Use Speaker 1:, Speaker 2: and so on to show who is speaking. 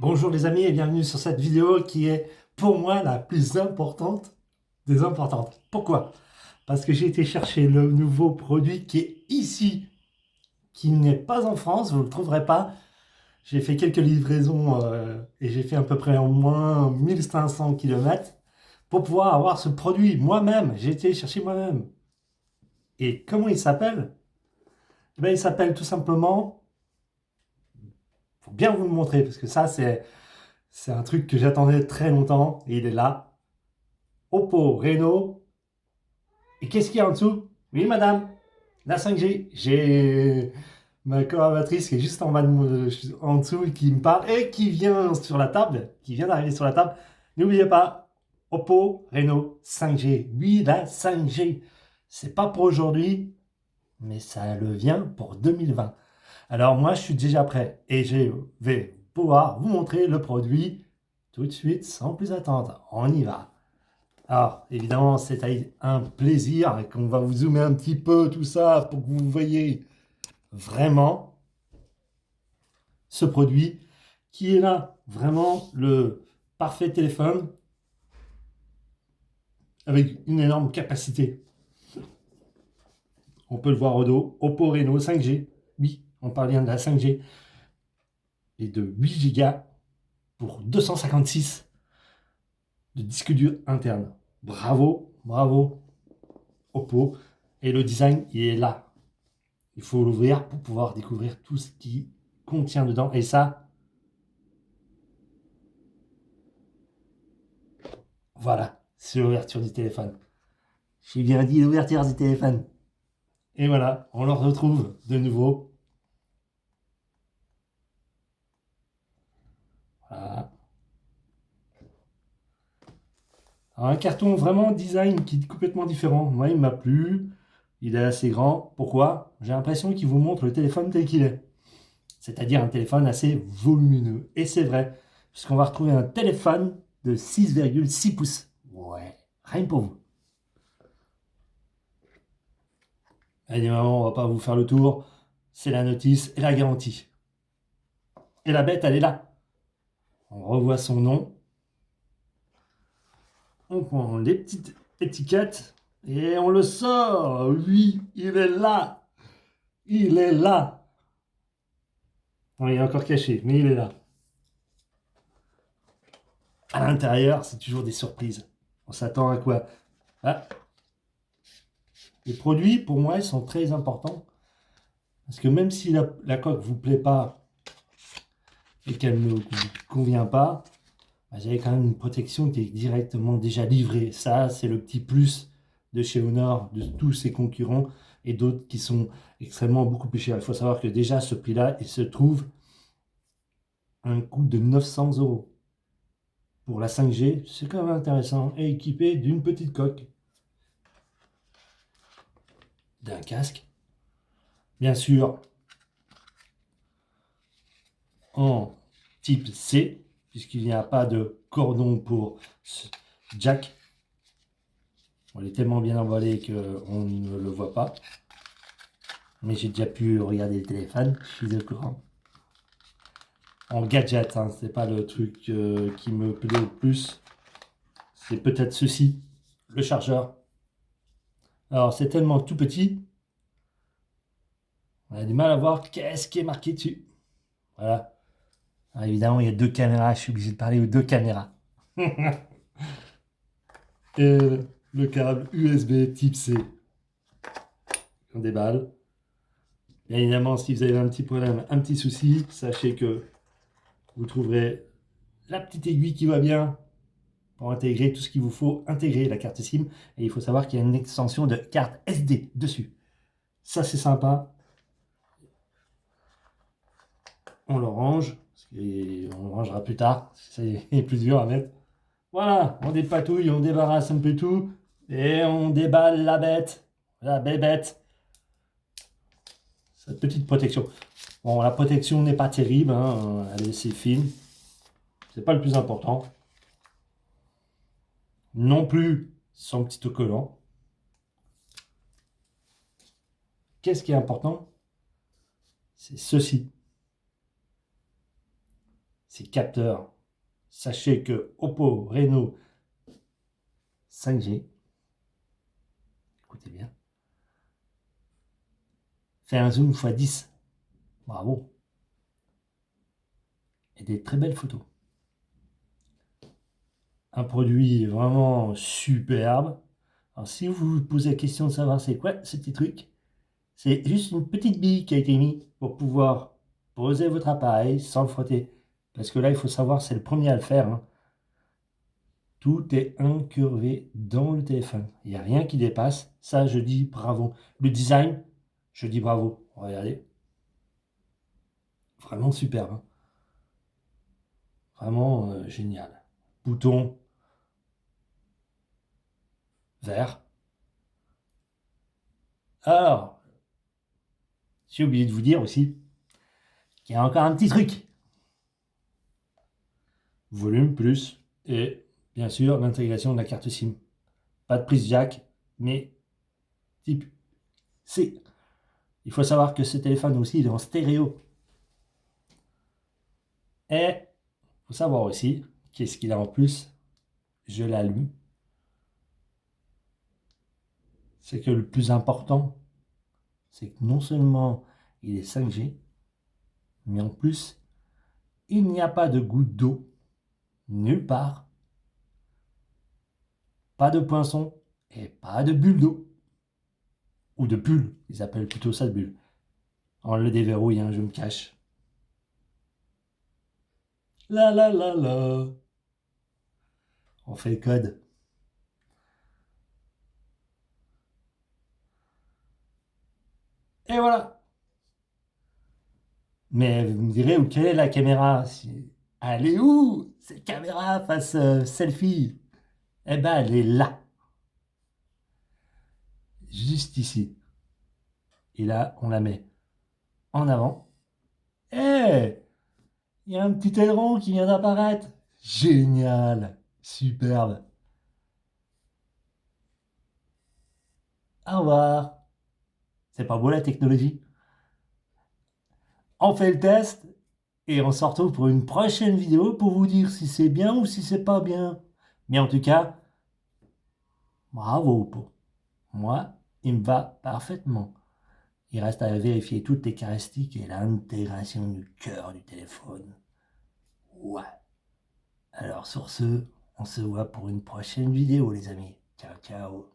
Speaker 1: Bonjour les amis et bienvenue sur cette vidéo qui est pour moi la plus importante des importantes. Pourquoi? Parce que j'ai été chercher le nouveau produit qui est ici, qui n'est pas en France, vous ne le trouverez pas. J'ai fait quelques livraisons et j'ai fait à peu près au moins 1500 km pour pouvoir avoir ce produit moi-même. J'ai été chercher moi-même. Et comment il s'appelle? Eh bien, il s'appelle tout simplement, faut bien vous le montrer parce que ça c'est un truc que j'attendais très longtemps et il est là. Oppo Reno. Et qu'est-ce qu'il y a en dessous? Oui, madame, la 5G. J'ai ma collaboratrice qui est juste en bas en dessous et qui me parle et qui vient sur la table, qui vient d'arriver sur la table. N'oubliez pas, Oppo Reno 5G. Oui, la 5G. C'est pas pour aujourd'hui, mais ça le vient pour 2020. Alors moi, je suis déjà prêt et je vais pouvoir vous montrer le produit tout de suite, sans plus attendre. On y va. Alors, évidemment, c'est un plaisir et qu'on va vous zoomer un petit peu tout ça pour que vous voyez vraiment ce produit qui est là. Vraiment le parfait téléphone avec une énorme capacité. On peut le voir au dos. Oppo Reno 5G. Oui, on parle bien de la 5G. Et de 8 Go pour 256 de disque dur interne. Bravo, bravo Oppo. Et le design, il est là. Il faut l'ouvrir pour pouvoir découvrir tout ce qui contient dedans. Et ça, voilà, c'est l'ouverture du téléphone. J'ai bien dit l'ouverture du téléphone. Et voilà, on le retrouve de nouveau. Voilà. Alors, un carton vraiment design qui est complètement différent. Moi, il m'a plu. Il est assez grand. Pourquoi? J'ai l'impression qu'il vous montre le téléphone tel qu'il est. C'est-à-dire un téléphone assez volumineux. Et c'est vrai, puisqu'on va retrouver un téléphone de 6,6 pouces. Ouais, rien pour vous. Allez, maman, on va pas vous faire le tour. C'est la notice et la garantie. Et la bête, elle est là. On revoit son nom. On prend les petites étiquettes et on le sort. Oui, il est là. Il est là. Bon, il est encore caché, mais il est là. À l'intérieur, c'est toujours des surprises. On s'attend à quoi? Ah, les produits, pour moi, ils sont très importants. Parce que même si la coque ne vous plaît pas et qu'elle ne vous convient pas, bah, vous avez quand même une protection qui est directement déjà livrée. Ça, c'est le petit plus de chez Honor, de tous ses concurrents et d'autres qui sont extrêmement beaucoup plus chers. Il faut savoir que déjà, ce prix-là, il se trouve à un coût de 900 euros. Pour la 5G, c'est quand même intéressant. Et équipé d'une petite coque, d'un casque, bien sûr, en type C, puisqu'il n'y a pas de cordon pour ce jack. On est tellement bien emballé qu'on ne le voit pas. Mais j'ai déjà pu regarder le téléphone, je suis au courant. En gadget, hein, c'est pas le truc qui me plaît le plus. C'est peut-être ceci, le chargeur. Alors c'est tellement tout petit, on a du mal à voir qu'est-ce qui est marqué dessus. Voilà. Alors, évidemment, il y a deux caméras, je suis obligé de parler aux deux caméras. Et le câble USB type C. On déballe. Bien évidemment, si vous avez un petit problème, un petit souci, sachez que vous trouverez la petite aiguille qui va bien pour intégrer tout ce qu'il vous faut intégrer la carte SIM. Et il faut savoir qu'il y a une extension de carte SD dessus. Ça, c'est sympa. On le range. On le rangera plus tard. C'est plus dur à mettre. Voilà, on dépatouille, on débarrasse un peu tout. Et on déballe la bête. La bébête. Cette petite protection. Bon, la protection n'est pas terrible. Hein, elle est assez fine. C'est pas le plus important. Non plus son petit autocollant. Qu'est-ce qui est important? C'est ceci. ces capteurs. Sachez que Oppo Reno 5G, écoutez bien, fait un zoom x10. Bravo. Et des très belles photos. Un produit vraiment superbe. Alors, si vous vous posez la question de savoir c'est quoi ce petit truc, c'est juste une petite bille qui a été mise pour pouvoir poser votre appareil sans le frotter. Parce que là, il faut savoir, c'est le premier à le faire, hein. Tout est incurvé dans le téléphone. Il n'y a rien qui dépasse. Ça, je dis bravo. Le design, je dis bravo. Regardez. Vraiment superbe, hein. Vraiment génial. Bouton vert. Alors, j'ai oublié de vous dire aussi qu'il y a encore un petit truc. Volume plus et bien sûr l'intégration de la carte SIM. Pas de prise jack, mais type C. Il faut savoir que ce téléphone aussi il est en stéréo. Et il faut savoir aussi qu'est-ce qu'il a en plus. Je l'allume. C'est que le plus important, c'est que non seulement il est 5G, mais en plus, il n'y a pas de goutte d'eau nulle part, pas de poinçon et pas de bulle d'eau. Ou de bulle, ils appellent plutôt ça de bulle. On le déverrouille, hein, je me cache. La la la la. On fait le code. Et voilà. Mais vous me direz, où quelle est la caméra? Elle est où cette caméra face selfie? Eh ben, elle est là. Juste ici. Et là, on la met en avant. Eh, il y a un petit aileron qui vient d'apparaître. Génial. Superbe. Au revoir. C'est pas beau la technologie? On fait le test et on se retrouve pour une prochaine vidéo pour vous dire si c'est bien ou si c'est pas bien. Mais en tout cas, bravo pour moi, il me va parfaitement. Il reste à vérifier toutes les caractéristiques et l'intégration du cœur du téléphone. Ouais. Alors sur ce, on se voit pour une prochaine vidéo les amis. Ciao ciao.